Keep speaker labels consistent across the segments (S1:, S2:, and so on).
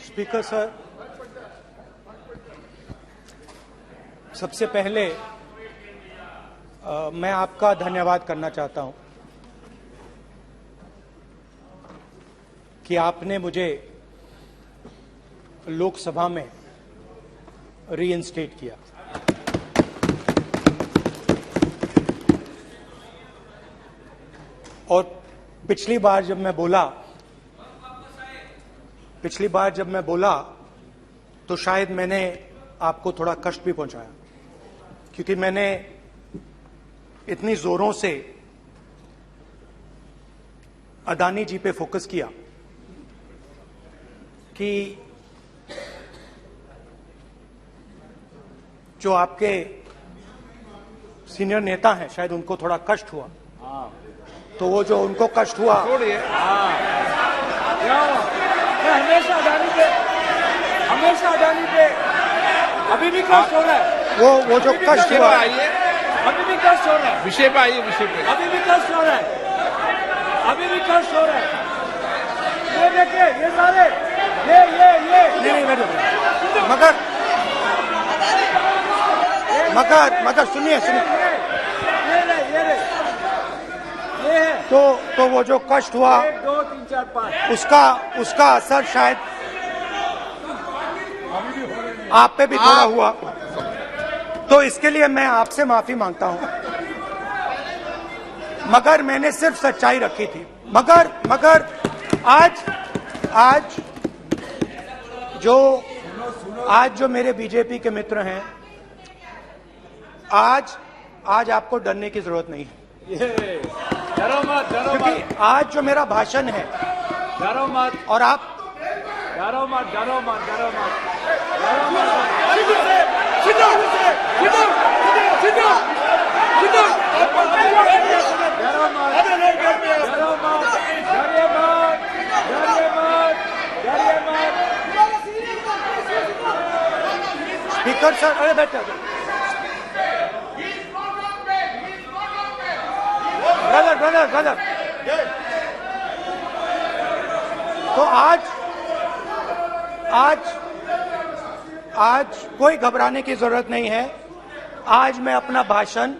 S1: Speaker sir, सबसे पहले मैं आपका धन्यवाद करना चाहता हूं कि आपने मुझे लोकसभा में रीइंस्टेट किया। और पिछली बार जब मैं बोला तो शायद मैंने आपको थोड़ा कष्ट भी पहुंचाया, क्योंकि मैंने इतनी जोरों से अदानी जी पे फोकस किया कि जो आपके सीनियर नेता हैं शायद उनको थोड़ा कष्ट हुआ। तो वो जो उनको कष्ट हुआ,
S2: हमेशा अदानी पे अभी भी कष्ट हो रहा है।
S1: वो जो कष्ट हुआ,
S2: अभी भी कष्ट हो रहा है।
S3: विषय पे आइए, विषय पे।
S2: अभी भी कष्ट हो रहा है। ये देखिए, ये सारे
S1: नहीं मगर सुनिए
S2: ये है।
S1: तो वो जो कष्ट हुआ
S2: 1 2 3 4 5
S1: उसका असर शायद आप पे भी थोड़ा हुआ। तो इसके लिए मैं आपसे माफी मांगता हूं, मगर मैंने सिर्फ सच्चाई रखी थी। मगर आज जो मेरे बीजेपी के मित्र हैं, आज आपको डरने की जरूरत नहीं है,
S2: डरो मत।
S1: क्योंकि आज जो मेरा भाषण है,
S2: डरो मत
S1: और आप
S2: डरो मत।
S1: स्पीकर सर, अरे बैठे ब्रदर। तो आज कोई घबराने की जरूरत नहीं है। आज मैं अपना भाषण,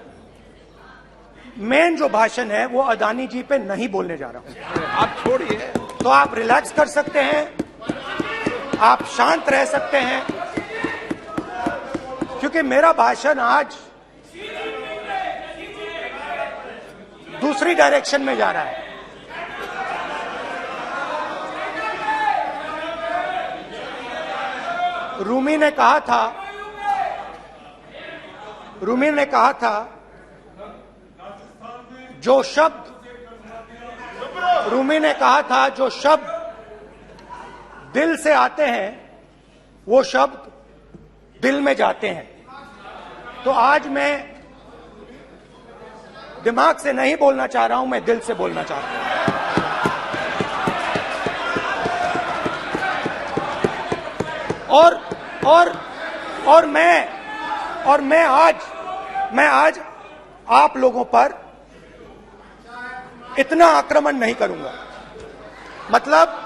S1: मेन जो भाषण है वो अदानी जी पे नहीं बोलने जा रहा हूं।
S3: आप छोड़िए,
S1: तो आप रिलैक्स कर सकते हैं, आप शांत रह सकते हैं, क्योंकि मेरा भाषण आज दूसरी डायरेक्शन में जा रहा है। रूमी ने कहा था जो शब्द दिल से आते हैं वो शब्द दिल में जाते हैं। तो आज मैं दिमाग से नहीं बोलना चाह रहा हूं, मैं दिल से बोलना चाह रहा हूं। और मैं आज आप लोगों पर इतना आक्रमण नहीं करूंगा। मतलब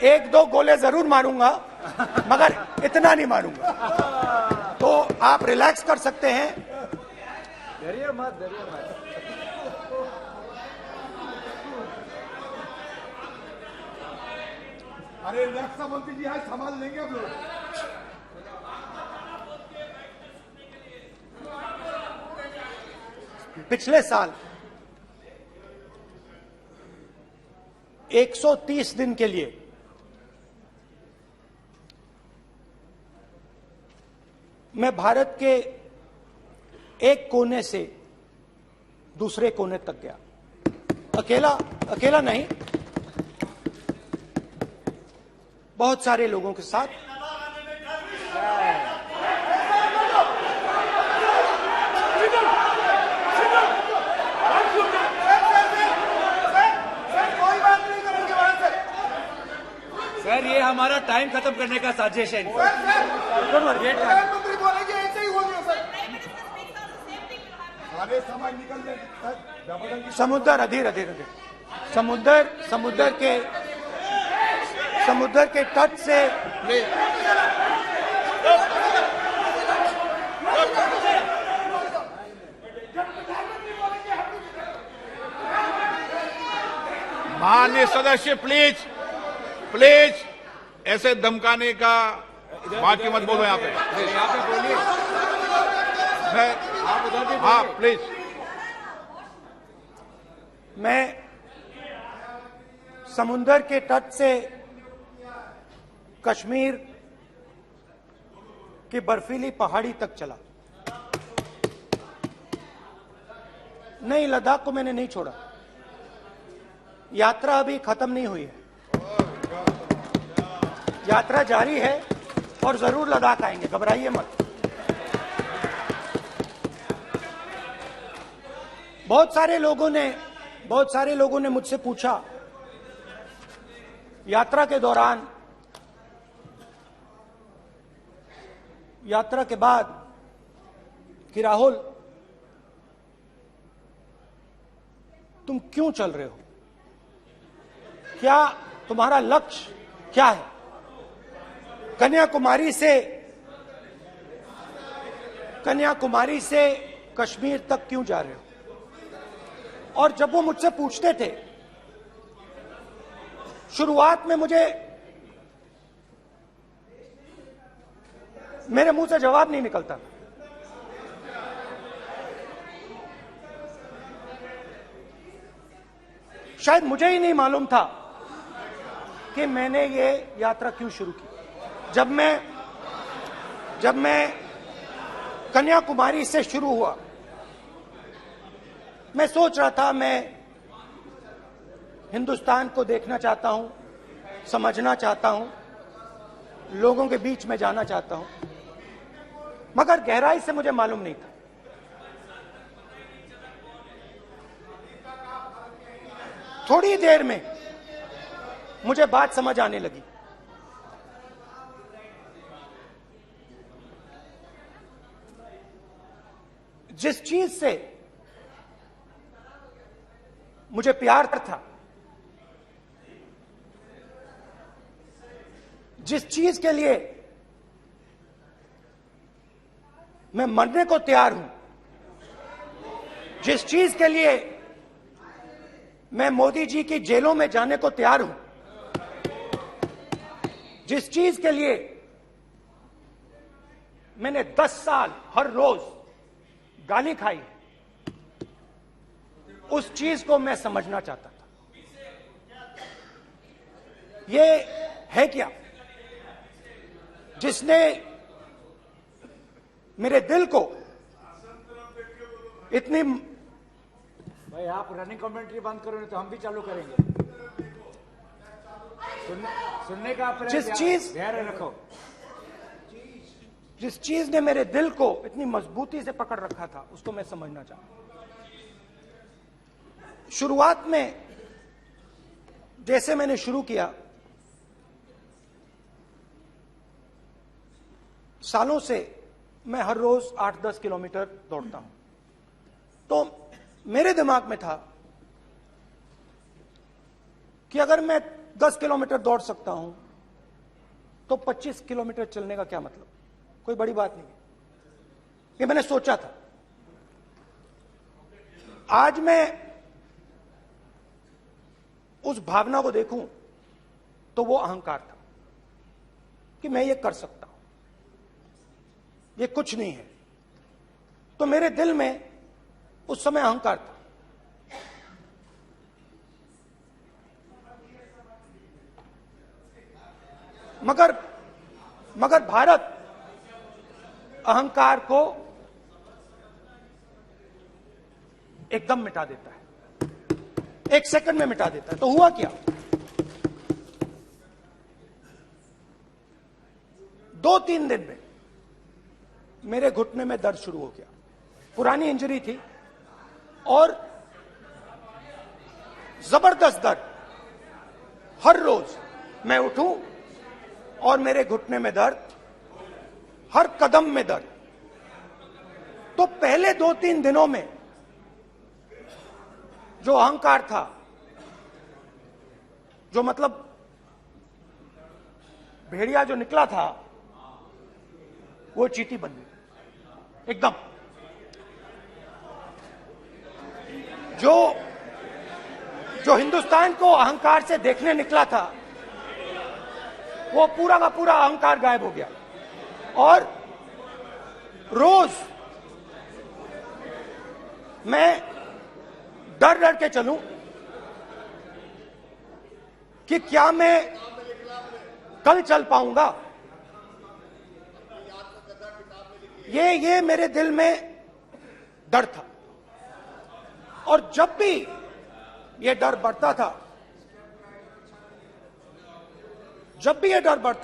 S1: एक दो गोले जरूर मारूंगा, मगर इतना नहीं मारूंगा। तो आप रिलैक्स कर सकते हैं।
S2: डरिए मत।
S3: अरे रक्षा मंत्री जी, आज संभाल लेंगे आप लोग।
S1: पिछले साल 130 दिन के लिए मैं भारत के एक कोने से दूसरे कोने तक गया। अकेला नहीं, बहुत सारे लोगों के साथ।
S2: सर, ये हमारा टाइम खत्म करने का साजिश है।
S3: प्रधानमंत्री बोलेंगे ऐसे ही होंगे सर। सारे समाज निकल जाए।
S1: समुद्र अधीर अधीर अधीर समुद्र के तट से
S3: माननीय सदस्य प्लीज प्लीज ऐसे धमकाने का बात की मत बोलो यहाँ पे।
S2: यहाँ पे बोलिए, आप उधर भी
S3: हाँ
S2: बोलिए।
S3: प्लीज।
S1: मैं समुद्र के तट से कश्मीर की बर्फीली पहाड़ी तक चला। नहीं, लद्दाख को मैंने नहीं छोड़ा। यात्रा अभी खत्म नहीं हुई है, यात्रा जारी है और जरूर लद्दाख आएंगे, घबराइए मत। बहुत सारे लोगों ने मुझसे पूछा यात्रा के दौरान, यात्रा के बाद कि राहुल तुम क्यों चल रहे हो, क्या तुम्हारा लक्ष्य क्या है, कन्याकुमारी से कश्मीर तक क्यों जा रहे हो। और जब वो मुझसे पूछते थे, शुरुआत में मेरे मुंह से जवाब नहीं निकलता। शायद मुझे ही नहीं मालूम था कि मैंने ये यात्रा क्यों शुरू की। जब मैं कन्याकुमारी से शुरू हुआ, मैं सोच रहा था मैं हिंदुस्तान को देखना चाहता हूं, समझना चाहता हूं, लोगों के बीच में जाना चाहता हूं, मगर गहराई से मुझे मालूम नहीं था। थोड़ी देर में मुझे बात समझ आने लगी। जिस चीज से मुझे प्यार था, जिस चीज के लिए मैं मरने को तैयार हूं, जिस चीज के लिए मैं मोदी जी की जेलों में जाने को तैयार हूं, जिस चीज के लिए मैंने 10 साल हर रोज गाली खाई, उस चीज को मैं समझना चाहता था। ये है क्या जिसने मेरे दिल को इतनी।
S2: भाई आप रनिंग कमेंट्री बंद करो, नहीं तो हम भी चालू करेंगे। सुनने का आप धैर्य रखो।
S1: जिस चीज ने मेरे दिल को इतनी मजबूती से पकड़ रखा था, उसको मैं समझना चाहता। शुरुआत में जैसे मैंने शुरू किया, सालों से मैं हर रोज 8-10 किलोमीटर दौड़ता हूं, तो मेरे दिमाग में था कि अगर मैं 10 किलोमीटर दौड़ सकता हूं तो 25 किलोमीटर चलने का क्या मतलब, कोई बड़ी बात नहीं। ये मैंने सोचा था। आज मैं उस भावना को देखूं तो वो अहंकार था कि मैं ये कर सकता हूं, ये कुछ नहीं है। तो मेरे दिल में उस समय अहंकार था। मगर भारत अहंकार को एकदम मिटा देता है, 1 सेकंड में मिटा देता है। तो हुआ क्या, 2-3 दिन में मेरे घुटने में दर्द शुरू हो गया। पुरानी इंजरी थी और जबरदस्त दर्द। हर रोज मैं उठूं और मेरे घुटने में दर्द, हर कदम में दर्द। तो पहले 2-3 दिनों में जो अहंकार था, जो मतलब भेड़िया जो निकला था, वो चींटी बन गई एकदम। जो हिंदुस्तान को अहंकार से देखने निकला था, वो पूरा का पूरा अहंकार गायब हो गया। और रोज मैं डर डर के चलूं कि क्या मैं कल चल पाऊंगा। ये मेरे दिल में डर था। और जब भी ये डर बढ़ता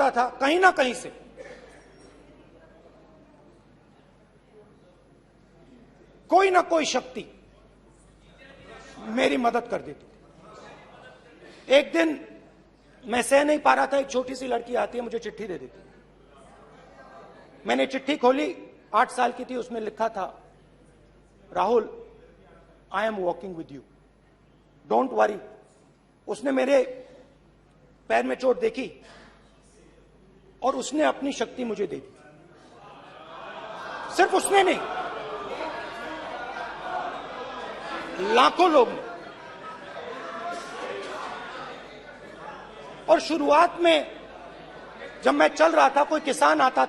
S1: था, कहीं ना कहीं से कोई ना कोई शक्ति मेरी मदद कर देती। एक दिन मैं सह नहीं पा रहा था, एक छोटी सी लड़की आती है, मुझे चिट्ठी दे देती। मैंने चिट्ठी खोली, 8 साल की थी, उसमें लिखा था, Rahul, I am walking with you, don't worry. उसने मेरे पैर में चोट देखी और उसने अपनी शक्ति मुझे दे दी। सिर्फ उसने नहीं, लाखों लोग ने। और शुरुआत में जब मैं चल रहा था, कोई किसान आता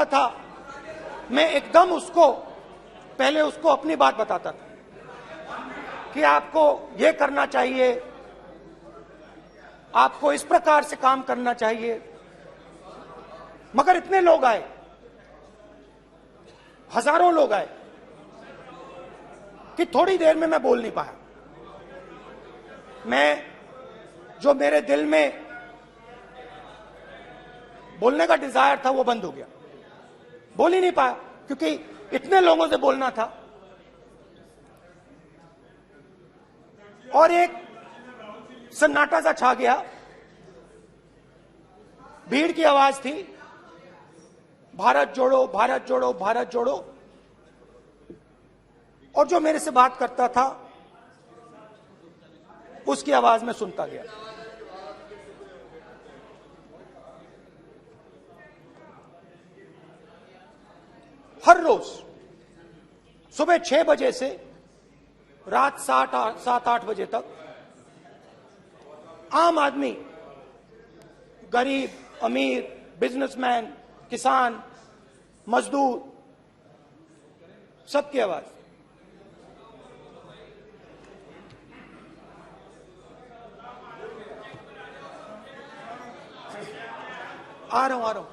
S1: था, मैं एकदम पहले उसको अपनी बात बताता था कि आपको ये करना चाहिए, आपको इस प्रकार से काम करना चाहिए। मगर इतने लोग आए, हजारों लोग आए, कि थोड़ी देर में मैं बोल नहीं पाया। जो मेरे दिल में बोलने का डिजायर था, वो बंद हो गया। बोल ही नहीं पाया, क्योंकि इतने लोगों से बोलना था। और एक सन्नाटा सा छा गया, भीड़ की आवाज थी, भारत जोड़ो, भारत जोड़ो, भारत जोड़ो। और जो मेरे से बात करता था, उसकी आवाज में सुनता गया। हर रोज सुबह 6 बजे से रात 7-8 बजे तक आम आदमी, गरीब, अमीर, बिजनेसमैन, किसान, मजदूर, सबकी आवाज। आ रहा हूं।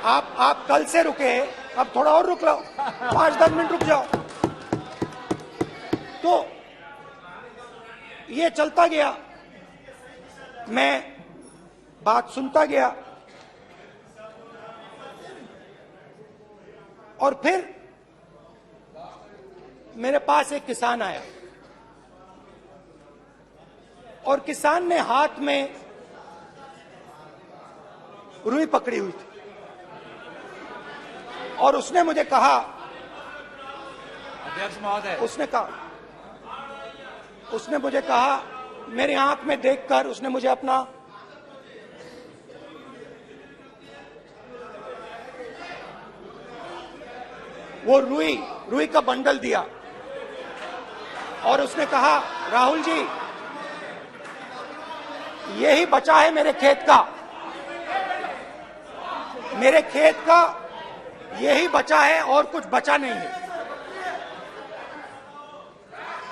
S1: आप कल से रुके, अब थोड़ा और रुक लो, 5-10 मिनट रुक जाओ। तो ये चलता गया, मैं बात सुनता गया। और फिर मेरे पास एक किसान आया, और किसान ने हाथ में रुई पकड़ी हुई थी, और उसने मुझे कहा,
S2: अध्यक्ष महोदय,
S1: उसने मुझे कहा, मेरी आंख में देखकर उसने मुझे अपना वो रुई का बंडल दिया, और उसने कहा, राहुल जी, यही बचा है मेरे खेत का, यही बचा है, और कुछ बचा नहीं है।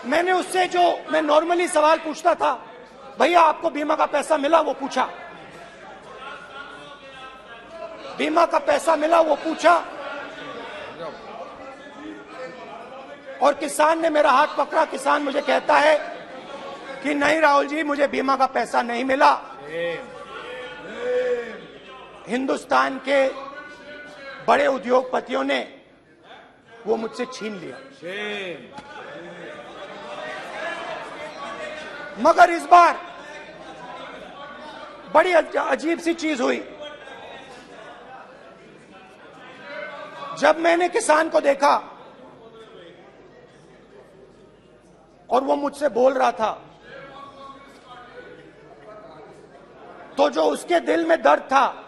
S1: मैंने उससे, जो मैं नॉर्मली सवाल पूछता था, भैया आपको बीमा का पैसा मिला, वो पूछा। बीमा का पैसा मिला, वो पूछा। और किसान ने मेरा हाथ पकड़ा। किसान मुझे कहता है कि नहीं राहुल जी, मुझे बीमा का पैसा नहीं मिला, हिंदुस्तान के बड़े उद्योगपतियों ने वो मुझसे छीन लिया। मगर इस बार बड़ी अजीब सी चीज हुई। जब मैंने किसान को देखा और वो मुझसे बोल रहा था, तो जो उसके दिल में दर्द था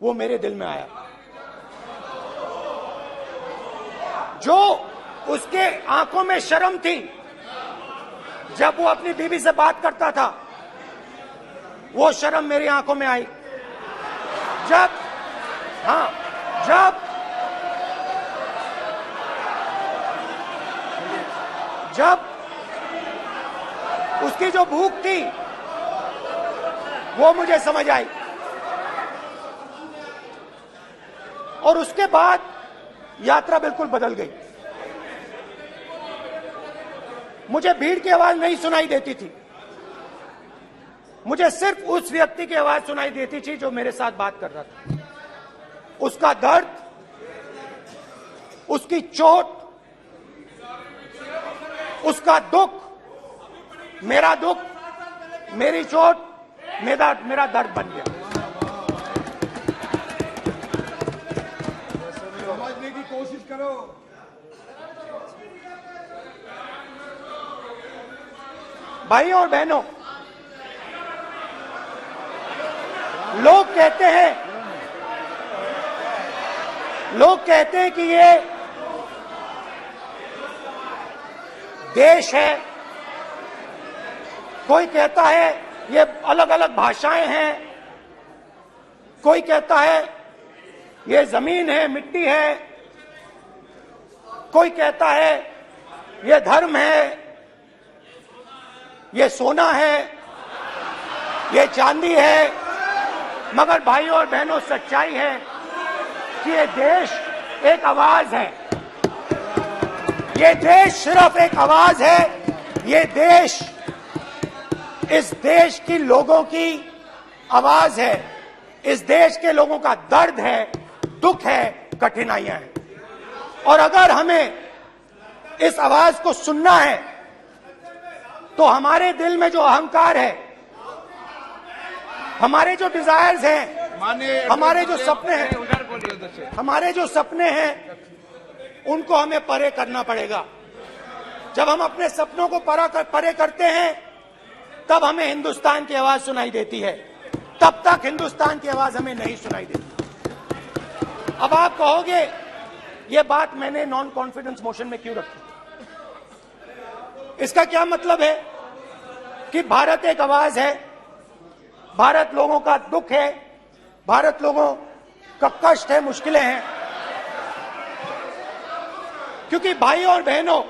S1: वो मेरे दिल में आया। जो उसके आंखों में शर्म थी जब वो अपनी बीवी से बात करता था, वो शर्म मेरी आंखों में आई। जब उसकी जो भूख थी वो मुझे समझ आई। और उसके बाद यात्रा बिल्कुल बदल गई। मुझे भीड़ की आवाज नहीं सुनाई देती थी, मुझे सिर्फ उस व्यक्ति की आवाज सुनाई देती थी जो मेरे साथ बात कर रहा था। उसका दर्द, उसकी चोट, उसका दुख, मेरा दुख, मेरी चोट, मेरा दर्द बन गया।
S4: समझने की कोशिश करो।
S1: भाइयों और बहनों, लोग कहते हैं कि ये देश है, कोई कहता है ये अलग अलग भाषाएं हैं, कोई कहता है ये जमीन है, मिट्टी है, कोई कहता है ये धर्म है, ये सोना है, ये चांदी है। मगर भाइयों और बहनों, सच्चाई है कि ये देश एक आवाज है। ये देश सिर्फ एक आवाज है। ये देश, इस देश की लोगों की आवाज है। इस देश के लोगों का दर्द है, दुख है, कठिनाइयां हैं। और अगर हमें इस आवाज को सुनना है तो हमारे दिल में जो अहंकार है, हमारे जो डिजायर्स हैं, हमारे जो सपने हैं, उनको हमें परे करना पड़ेगा। जब हम अपने सपनों को परे करते हैं तब हमें हिंदुस्तान की आवाज सुनाई देती है, तब तक हिंदुस्तान की आवाज हमें नहीं सुनाई देती। अब आप कहोगे ये बात मैंने नॉन कॉन्फिडेंस मोशन में क्यों रखी? इसका क्या मतलब है कि भारत एक आवाज है, भारत लोगों का दुख है, भारत लोगों का कष्ट है, मुश्किलें हैं। क्योंकि भाइयों और बहनों,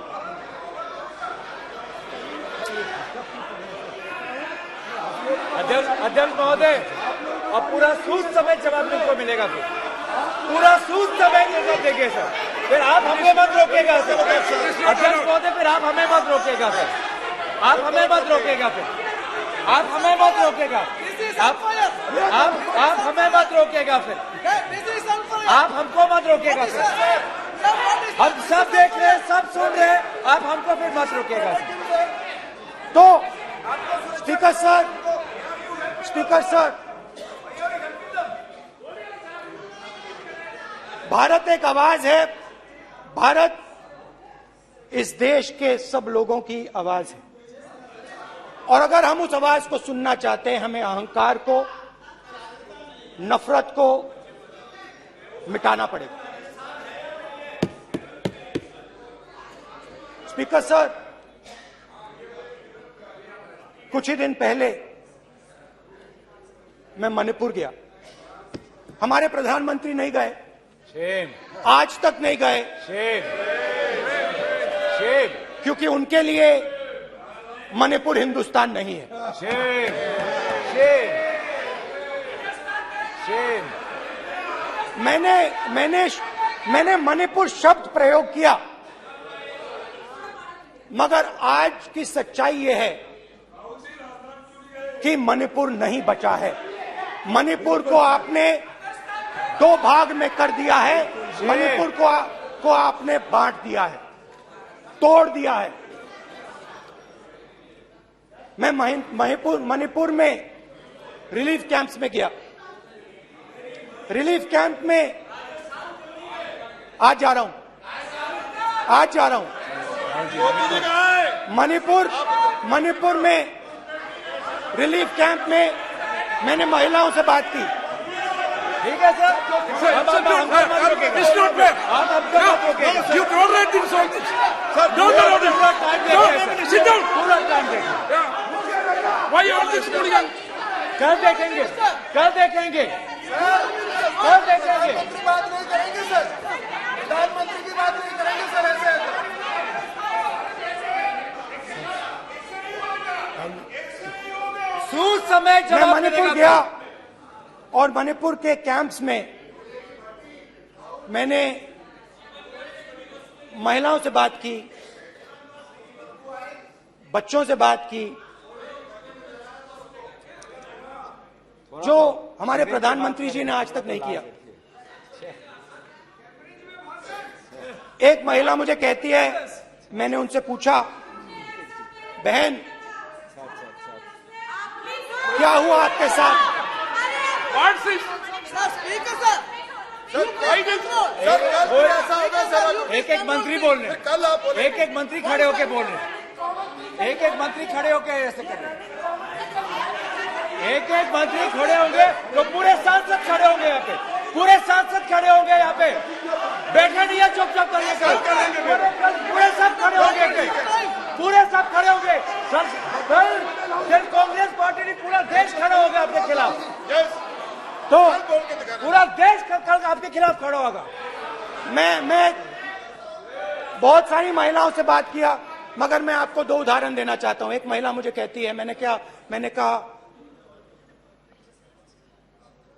S2: अध्यक्ष महोदय, अब पूरा सूद समेत जवाब तुमको मिलेगा। फिर पूरा सूद समेत जवाब देंगे सर। फिर आप हमें मत रोकेगा सर। अध्यक्ष महोदय, फिर आप हमें मत रोकेगा सर। आप हमें मत रोकेगा। फिर आप हमें मत रोकेगा। आप हमें मत रोकेगा। फिर आप हमको मत रोकेगा सर। हम सब देख रहे हैं, सब सुन रहे हैं, आप हमको फिर मत रोकेगा सर।
S1: तो स्पीकर सर, भारत एक आवाज है। भारत इस देश के सब लोगों की आवाज है। और अगर हम उस आवाज को सुनना चाहते हैं, हमें अहंकार को, नफरत को मिटाना पड़ेगा। स्पीकर सर, कुछ ही दिन पहले मैं मणिपुर गया। हमारे प्रधानमंत्री नहीं गए, आज तक नहीं गए, क्योंकि उनके लिए मणिपुर हिंदुस्तान नहीं है। मैंने मणिपुर शब्द प्रयोग किया, मगर आज की सच्चाई यह है कि मणिपुर नहीं बचा है। मणिपुर को आपने दो भाग में कर दिया है। मणिपुर को आपने बांट दिया है, तोड़ दिया है। मैं मणिपुर में रिलीफ कैंप्स में गया। रिलीफ कैंप में आज जा रहा हूं, मणिपुर में रिलीफ कैंप में मैंने महिलाओं से बात की।
S2: ठीक है सर, अब आप मत रोकेगा।
S3: It's not fair.
S2: आप हमको मत रोकेगा।
S3: You tolerate this all this.
S2: Sir,
S3: Don't allow this.
S2: पूरा टाइम
S3: No,
S2: देंगे।
S3: sit down.
S2: पूरा टाइम देंगे।
S3: Yeah. Why you all this hooligan?
S2: कल देखेंगे, कल देखेंगे, कल देखेंगे।
S4: बात नहीं करेंगे सर, प्रधानमंत्री की बात नहीं करेंगे सर ऐसे।
S2: सूद समय
S1: मैं
S2: जवाब
S1: मणिपुर
S2: मिलेगा।
S1: गया और मणिपुर के कैंप्स में मैंने महिलाओं से बात की, बच्चों से बात की, जो हमारे प्रधानमंत्री जी ने आज तक नहीं किया। एक महिला मुझे कहती है, मैंने उनसे पूछा, बहन क्या हुआ आपके साथ?
S3: What's this?
S4: ऐसा होगा सर,
S2: एक एक मंत्री बोल रहे हैं,
S4: कल आप बोले
S2: एक एक मंत्री खड़े होके बोल रहे हैं, एक एक मंत्री खड़े होके ऐसे कर रहे हैं। एक एक मंत्री खड़े होंगे तो पूरे सांसद खड़े होंगे यहाँ पे, पूरे सांसद खड़े होंगे यहाँ पे। बैठे नहीं है, चुपचाप करिए। कल पूरे सब खड़े होंगे, पूरे सब खड़े होंगे। कल कांग्रेस पार्टी ने पूरा देश खड़ा होगा आपके खिलाफ, तो पूरा देश कल आपके खिलाफ खड़ा होगा।
S1: मैं बहुत सारी महिलाओं से बात किया, मगर मैं आपको दो उदाहरण देना चाहता हूं। एक महिला मुझे कहती है, मैंने कहा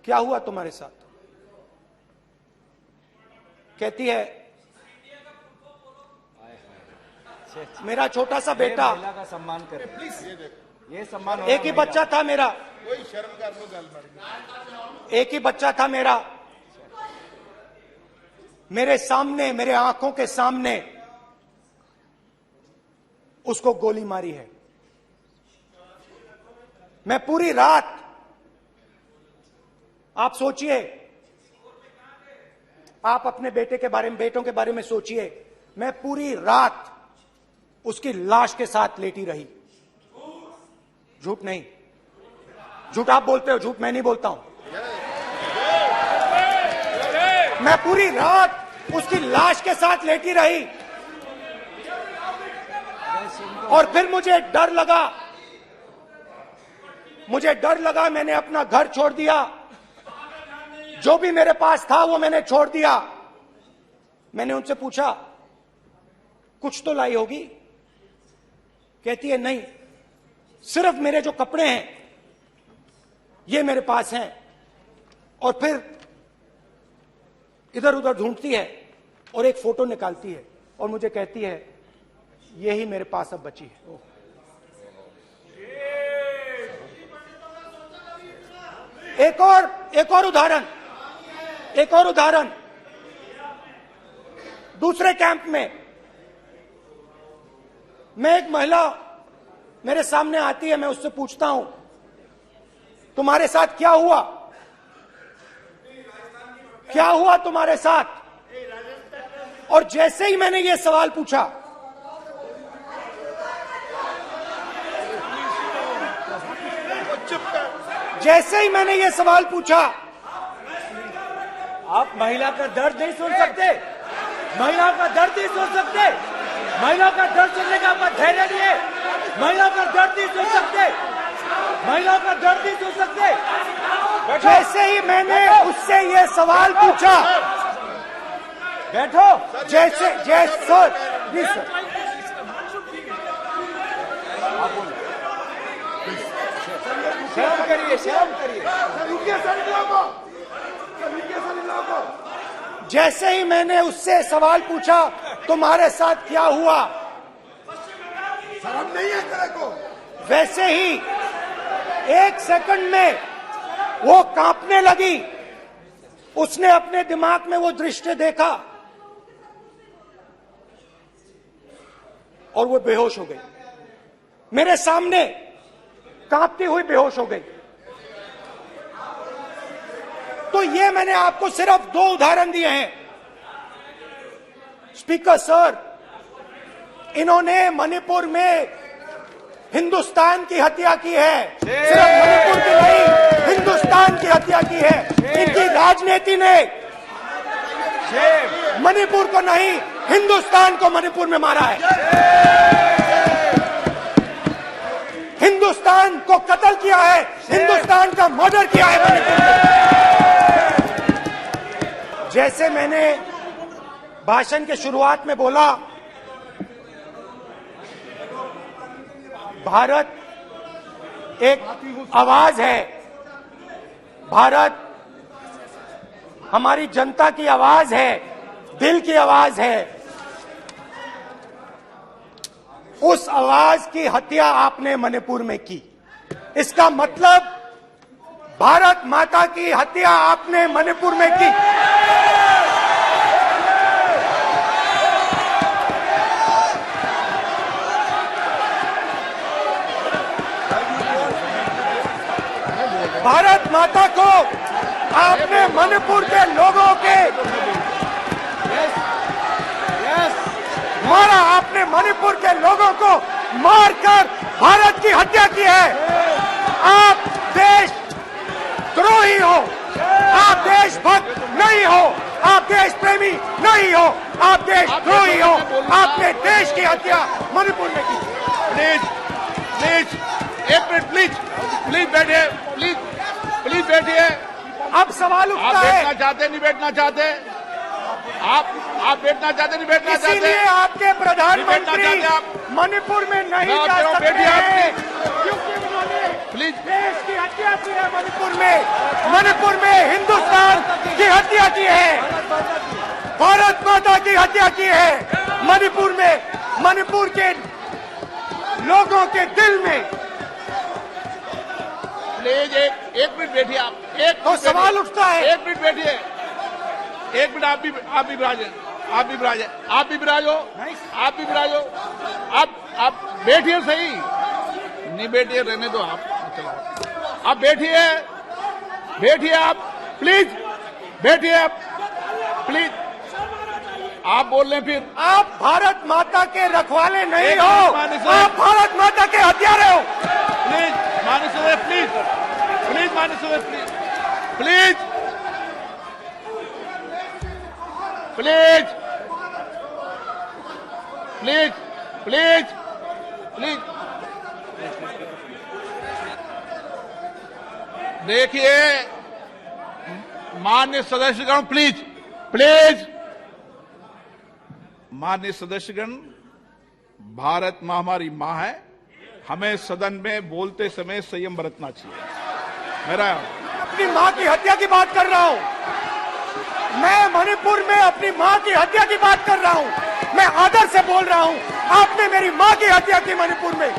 S1: क्या हुआ तुम्हारे साथ? कहती है, मेरा छोटा सा बेटा,
S2: महिला का सम्मान करें प्लीज, ये सम्मान।
S1: एक ही बच्चा था मेरा,
S4: कोई शर्म कर लो गल मारी।
S1: एक ही बच्चा था मेरा, मेरे सामने, मेरे आंखों के सामने उसको गोली मारी है। मैं पूरी रात, आप सोचिए, आप अपने बेटे के बारे में, बेटों के बारे में सोचिए, मैं पूरी रात उसकी लाश के साथ लेटी रही। झूठ नहीं, झूठ आप बोलते हो, झूठ मैं नहीं बोलता हूं। मैं पूरी रात उसकी लाश के साथ लेटी रही और फिर मुझे डर लगा, मैंने अपना घर छोड़ दिया, जो भी मेरे पास था वो मैंने छोड़ दिया। मैंने उनसे पूछा, कुछ तो लाई होगी? कहती है, नहीं, सिर्फ मेरे जो कपड़े हैं ये मेरे पास हैं। और फिर इधर उधर ढूंढती है और एक फोटो निकालती है और मुझे कहती है, यही मेरे पास अब बची है। एक और उदाहरण, दूसरे कैंप में मैं, एक महिला मेरे सामने आती है, मैं उससे पूछता हूं, तुम्हारे साथ क्या हुआ? क्या हुआ तुम्हारे साथ? और जैसे ही मैंने ये सवाल पूछा, जैसे ही मैंने ये सवाल पूछा,
S2: आप महिला का दर्द नहीं सुन सकते, महिला का दर्द नहीं सुन सकते, महिला का दर्द सुनने का आपका धैर्य नहीं है, महिला का दर्द नहीं सुन सकते, महिला का दर्द नहीं सुन सकते।
S1: जैसे ही मैंने उससे ये सवाल पूछा,
S2: बैठो,
S1: जैसे सर, प्लीज सर,
S2: शर्म करिए, शर्म करिए।
S1: जैसे ही मैंने उससे सवाल पूछा, तुम्हारे साथ क्या हुआ,
S4: शर्म नहीं है तेरे को?
S1: वैसे ही एक सेकंड में वो कांपने लगी। उसने अपने दिमाग में वो दृश्य देखा और वो बेहोश हो गई। मेरे सामने कांपती हुई बेहोश हो गई। तो ये मैंने आपको सिर्फ 2 उदाहरण दिए हैं। स्पीकर सर, इन्होंने मणिपुर में हिंदुस्तान की हत्या की है, सिर्फ मणिपुर की नहीं, हिंदुस्तान की हत्या की है। इनकी राजनीति ने मणिपुर को नहीं, हिंदुस्तान को मणिपुर में मारा है। हिंदुस्तान को कत्ल किया है, हिंदुस्तान का मर्डर किया है मणिपुर में। जैसे मैंने भाषण के शुरुआत में बोला, भारत एक आवाज है, भारत हमारी जनता की आवाज है, दिल की आवाज है। उस आवाज की हत्या आपने मणिपुर में की। इसका मतलब भारत माता की हत्या आपने मणिपुर में की। भारत माता को आपने मणिपुर के लोगों के मारा, आपने मणिपुर के लोगों को मारकर भारत की हत्या की है। आप देशद्रोही हो, आप देशभक्त नहीं हो, आप देश प्रेमी नहीं हो, आप देशद्रोही हो। आपने देश की हत्या मणिपुर में की।
S3: प्लीज प्लीज एक मिनट, प्लीज प्लीज बैठिए, प्लीज प्लीज बैठिए।
S1: अब सवाल
S3: आप
S1: उठता है,
S3: बैठना चाहते नहीं बैठना चाहते, आप बैठना चाहते नहीं बैठना चाहते,
S1: इसीलिए आपके प्रधानमंत्री
S3: चाहते आप।
S1: मणिपुर में नहीं
S3: मैं
S1: जा
S3: कह रहा हूं,
S1: सकते
S3: बैठिए आप,
S1: हैं, क्योंकि उन्होंने
S3: प्लीज।
S1: देश की हत्या की है। मणिपुर में हिंदुस्तान की हत्या की है, भारत माता की हत्या की है। मणिपुर में, मणिपुर के लोगों के दिल में।
S3: प्लीज एक मिनट बैठिए आप, एक
S1: तो
S3: मिनट
S1: सवाल
S3: बैठिए।
S1: उठता है,
S3: एक मिनट बैठिए, एक मिनट। आप भी विराजे, आप भी विराजे, आप भी विराजो, आप भी विराजो। आप बैठिए सही, नहीं बैठिए रहने दो आप, चलो आप बैठिए, बैठिए आप, प्लीज बैठिए आप, प्लीज। आप बोल रहे फिर
S1: आप भारत माता के रखवाले नहीं
S3: एक
S1: हो,
S3: मिनट माननीय सर।
S1: आप भारत माता के हत्यारे हो।
S3: प्लीज माननीय सदस्य, प्लीज प्लीज माननीय सदस्य, please please please please please. देखिए माननीय सदस्यगण, प्लीज प्लीज। माननीय सदस्यगण, भारत मां हमारी मां है, हमें सदन में बोलते समय संयम बरतना चाहिए। मेरा
S1: अपनी मां की हत्या की बात कर रहा हूं, मैं मणिपुर में अपनी मां की हत्या की बात कर रहा हूं, मैं आदर से बोल रहा हूं। आपने मेरी मां की हत्या की मणिपुर में।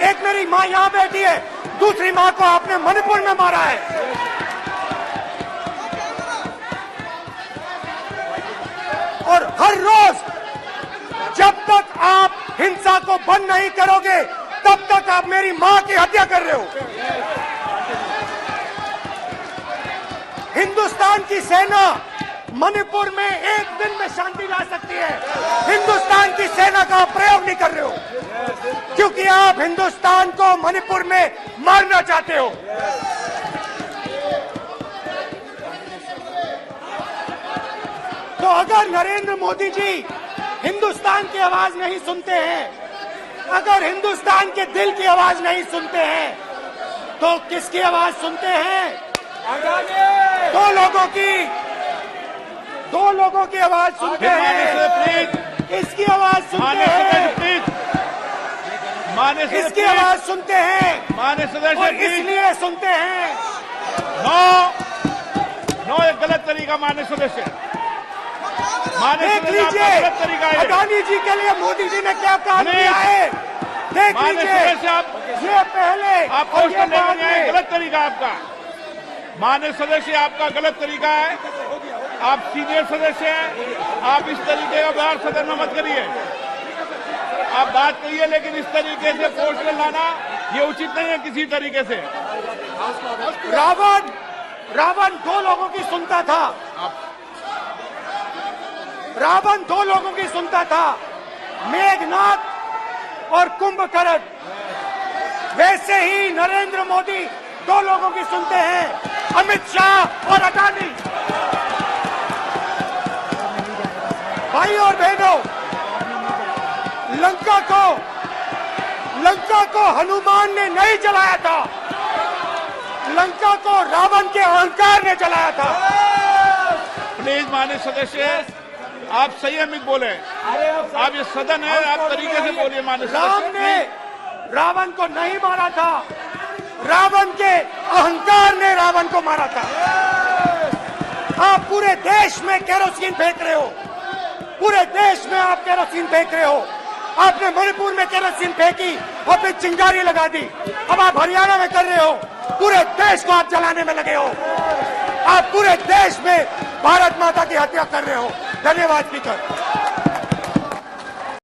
S1: एक मेरी मां यहां बैठी है, दूसरी मां को आपने मणिपुर में मारा है। और हर रोज जब तक आप हिंसा को बंद नहीं करोगे, तब तक आप मेरी मां की हत्या कर रहे हो। हिंदुस्तान की सेना मणिपुर में एक दिन में शांति ला सकती है, हिंदुस्तान की सेना का प्रयोग नहीं कर रहे हो, क्योंकि आप हिंदुस्तान को मणिपुर में मारना चाहते हो। तो अगर नरेंद्र मोदी जी हिंदुस्तान की आवाज नहीं सुनते हैं, अगर हिंदुस्तान के दिल की आवाज नहीं सुनते हैं, तो किसकी आवाज सुनते हैं? दो लोगों की आवाज सुनते हैं।
S3: प्लीज
S1: इसकी आवाज सुनते हैं,
S3: प्लीज माननीय सदस्य,
S1: इसकी आवाज सुनते हैं,
S3: माननीय सदस्य,
S1: और
S3: प्लीज।
S1: इसलिए सुनते हैं।
S3: नो ये गलत तरीका माननीय सदस्य, माननीय
S1: देख
S3: सदस्य, आपका
S1: लीजिए
S3: गलत तरीका है।
S1: अडानी जी के लिए मोदी जी ने क्या काम
S3: नहीं।
S1: किया है, देख
S3: माननीय
S1: लीजिए।
S3: सदस्य, आप
S1: ये पहले
S3: आपको
S1: और
S3: उसको
S1: ये
S3: लेकर
S1: बाद
S3: नहीं आए,
S1: में।
S3: गलत तरीका आपका। माननीय सदस्य, आपका गलत तरीका है, आप सीनियर सदस्य हैं, आप इस तरीके का व्यवहार सदन में मत करिए। आप बात करिए, लेकिन इस तरीके से पोस्टर लाना ये उचित नहीं है किसी तरीके से।
S1: रावण दो लोगों की सुनता था। रावण दो लोगों की सुनता था, मेघनाथ और कुंभकर्ण। वैसे ही नरेंद्र मोदी दो लोगों की सुनते हैं, अमित शाह और अडानी। भाई और बहनों, लंका को हनुमान ने नहीं जलाया था, लंका को रावण के अहंकार ने जलाया था।
S3: प्लीज माननीय सदस्य, आप संयमित बोले। आप ये सदन है, आप तरीके से बोलिए माननीय
S1: राम
S3: सदस्य।
S1: ने रावण को नहीं मारा था, रावण के अहंकार ने रावण को मारा था। आप पूरे देश में केरोसिन फेंक रहे हो, पूरे देश में आप केरोसिन फेंक रहे हो। आपने मणिपुर में केरोसिन फेंकी और फिर चिंगारी लगा दी। अब आप हरियाणा में कर रहे हो, पूरे देश को आप जलाने में लगे हो। आप पूरे देश में भारत माता की हत्या कर रहे हो। धन्यवाद स्पीकर।